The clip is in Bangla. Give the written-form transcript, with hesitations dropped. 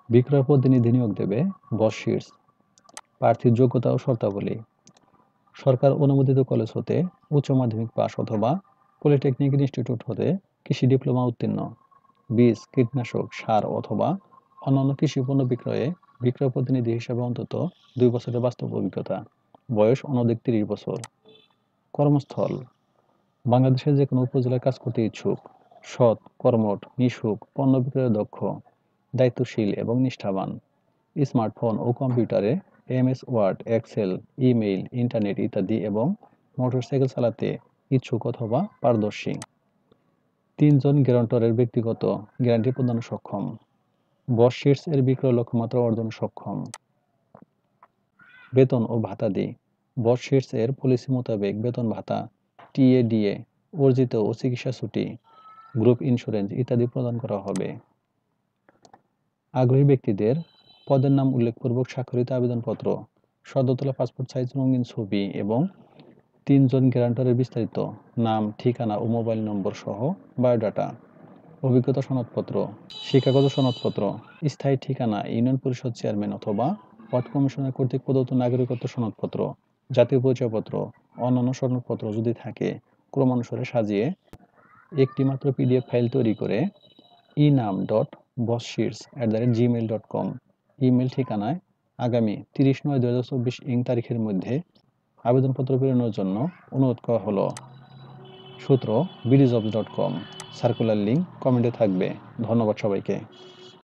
বিক্রয় প্রতিনিধি নিয়োগ দেবে বস শিটস। প্রার্থীর যোগ্যতা ও শর্তাবলী। সরকার অনুমোদিত কলেজ হতে উচ্চ মাধ্যমিক পাস অথবা পলিটেকনিক ইনস্টিটিউট হতে কৃষি ডিপ্লোমা উত্তীর্ণ। বীজ, কীটনাশক, সার অথবা অন্যান্য কৃষি পণ্য বিক্রয়ে বিক্রয় প্রতিনিধি হিসেবে অন্তত 2 বছরের বাস্তব অভিজ্ঞতা। বয়স অনধিক 30 বছর। কর্মস্থল বাংলাদেশের যে কোনো উপজেলায় কাজ করতে ইচ্ছুক। সৎ, কর্মঠ, মিশুক, পণ্য বিক্রয়ে দক্ষ, দায়িত্বশীল এবং নিষ্ঠাবান। স্মার্টফোন ও কম্পিউটারে MS word, excel, email, internet ইত্যাদি এবং মোটরসাইকেল চালাতে ইচ্ছুক অথবা পারদর্শী। 3 জন গ্যারান্টরের ব্যক্তিগত গ্যারান্টি প্রদানে সক্ষম। বস শিটস এর বিক্রয় লক্ষ্যমাত্রা অর্জনে সক্ষম। বেতন ও ভাতাদি। বস শিটস এর পলিসি মোতাবেক বেতন ভাতা, টিএডিএ, অর্জিত ও চিকিৎসা ছুটি, গ্রুপ ইন্স্যুরেন্স ইত্যাদি প্রদান করা হবে। আগ্রহী ব্যক্তিদের পদের নাম উল্লেখপূর্বক স্বাক্ষরিত আবেদনপত্র, সদ্য তোলা পাসপোর্ট সাইজ রঙিন ছবি এবং 3 জন গ্যারান্টরের বিস্তারিত নাম, ঠিকানা ও মোবাইল নম্বর সহ বায়োডাটা। অভিজ্ঞতা সনদপত্র, শিক্ষাগত সনদপত্র, স্থায়ী ঠিকানা ইউনিয়ন পরিষদ চেয়ারম্যান অথবা ওয়ার্ড কমিশনার কর্তৃক প্রদত্ত নাগরিকত্ব সনদপত্র, জাতীয় পরিচয়পত্র, অন্যান্য সনদপত্র যদি থাকে ক্রমানুসারে সাজিয়ে একটি মাত্র পিডিএফ ফাইল তৈরি করে enam.bossheets@gmail.com ইমেল ঠিকানায় আগামী 30/9/2024 ইং তারিখের মধ্যে আবেদনপত্র প্রেরণের জন্য অনুরোধ করা হলো। সূত্র bdjobs.com। সার্কুলার লিঙ্ক কমেন্টে থাকবে। ধন্যবাদ সবাইকে।